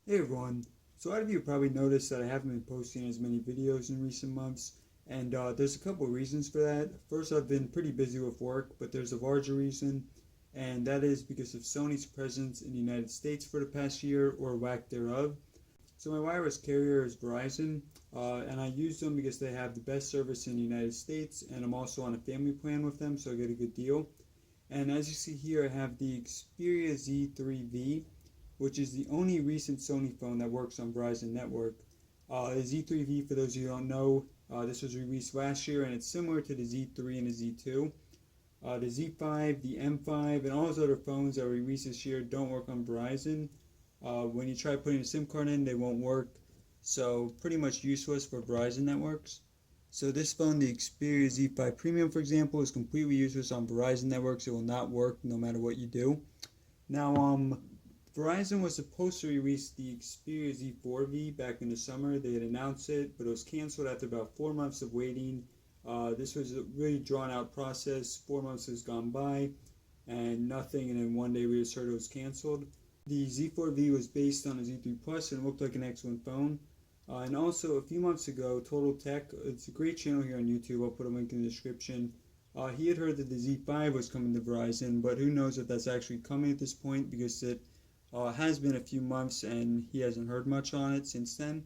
Hey everyone, so a lot of you probably noticed that I haven't been posting as many videos in recent months, and there's a couple reasons for that. First, I've been pretty busy with work, but there's a larger reason, and that is because of Sony's presence in the United States for the past year, or lack thereof. So my wireless carrier is Verizon, and I use them because they have the best service in the United States, and I'm also on a family plan with them, so I get a good deal. And as you see here, I have the Xperia Z3v, which is the only recent Sony phone that works on Verizon network. The Z3v, for those of you who don't know, this was released last year, and it's similar to the Z3 and the Z2. The Z5, the M5, and all those other phones that were released this year don't work on Verizon. When you try putting a SIM card in, they won't work. So pretty much useless for Verizon networks. So this phone, the Xperia Z5 Premium, for example, is completely useless on Verizon networks. It will not work no matter what you do. Now, Verizon was supposed to release the Xperia Z4v back in the summer. They had announced it, but it was canceled after about 4 months of waiting. This was a really drawn out process. 4 months has gone by and nothing, and then one day we just heard it was canceled. The Z4v was based on a Z3 Plus and it looked like an excellent phone. And also, a few months ago, Total Tech, it's a great channel here on YouTube. I'll put a link in the description. He had heard that the Z5 was coming to Verizon, but who knows if that's actually coming at this point because it has been a few months and he hasn't heard much on it since then.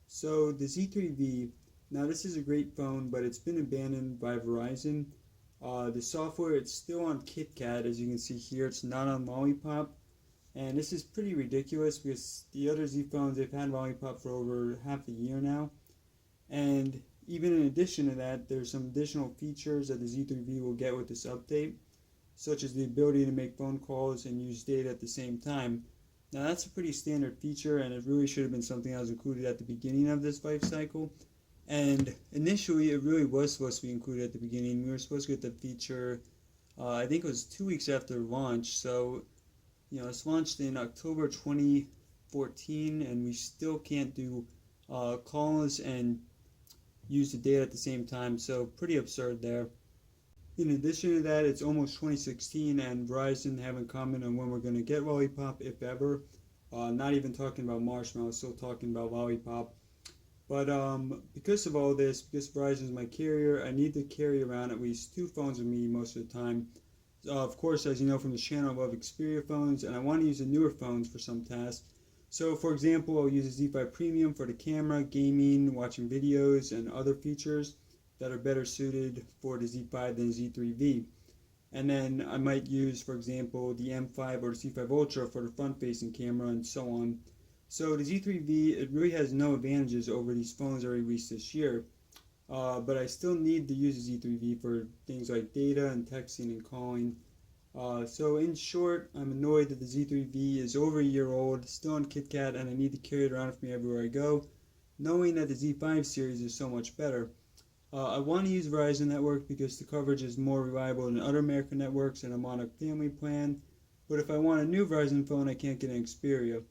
So the Z3v, now this is a great phone, but it's been abandoned by Verizon. The software, it's still on KitKat, as you can see here. It's not on Lollipop. And this is pretty ridiculous because the other Z phones, they've had Lollipop for over half a year now. And even in addition to that, there's some additional features that the Z3v will get with this update, such as the ability to make phone calls and use data at the same time. Now that's a pretty standard feature, and it really should have been something that was included at the beginning of this life cycle. And initially it really was supposed to be included at the beginning. We were supposed to get the feature, I think it was 2 weeks after launch. So it's launched in October 2014, and we still can't do calls and use the data at the same time, so pretty absurd there. In addition to that, it's almost 2016, and Verizon haven't commented on when we're going to get Lollipop, if ever. Not even talking about Marshmallow, still talking about Lollipop. But because of all this, because Verizon is my carrier, I need to carry around at least 2 phones with me most of the time. Of course, as you know from the channel, I love Xperia phones, and I want to use the newer phones for some tasks. So, for example, I'll use a Z5 Premium for the camera, gaming, watching videos, and other features that are better suited for the Z5 than the Z3v. And then I might use, for example, the M5 or the C5 Ultra for the front-facing camera, and so on. So the Z3v, it really has no advantages over these phones that are released this year. But I still need to use the Z3v for things like data and texting and calling. So in short, I'm annoyed that the Z3v is over a year old, still on KitKat, and I need to carry it around with me everywhere I go, knowing that the Z5 series is so much better. I want to use Verizon network because the coverage is more reliable than other American networks, and I'm on a family plan. But if I want a new Verizon phone, I can't get an Xperia.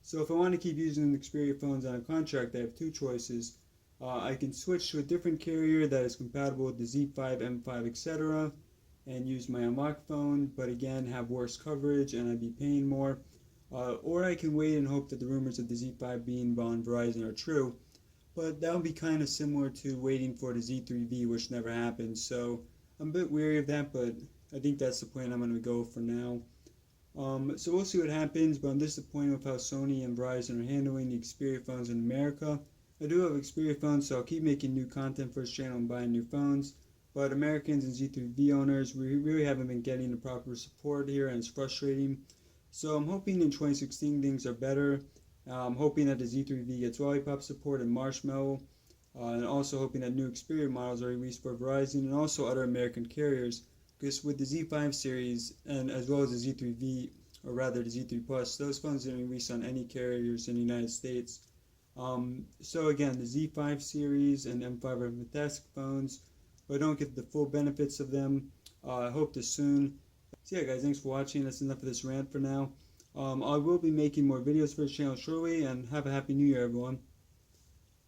So if I want to keep using the Xperia phones on a contract, I have 2 choices. I can switch to a different carrier that is compatible with the Z5, M5, etc. and use my unlocked phone, but again have worse coverage and I'd be paying more. Or I can wait and hope that the rumors of the Z5 being on Verizon are true, but that would be kind of similar to waiting for the Z3v, which never happened. So I'm a bit weary of that, but I think that's the plan I'm going to go for now. So we'll see what happens, but I'm disappointed with how Sony and Verizon are handling the Xperia phones in America. I do have Xperia phones, so I'll keep making new content for this channel and buying new phones. But Americans and Z3v owners, we really haven't been getting the proper support here, and it's frustrating. So I'm hoping in 2016 things are better. I'm hoping that the Z3v gets Lollipop support and Marshmallow. And also hoping that new Xperia models are released for Verizon and also other American carriers. Because with the Z5 series, and as well as the Z3v, or rather the Z3 Plus, those phones didn't release on any carriers in the United States. So again, the Z5 series and M5 are fantastic phones, but I don't get the full benefits of them. I hope to soon. So yeah guys, thanks for watching. That's enough of this rant for now. I will be making more videos for this channel shortly, and have a happy new year everyone.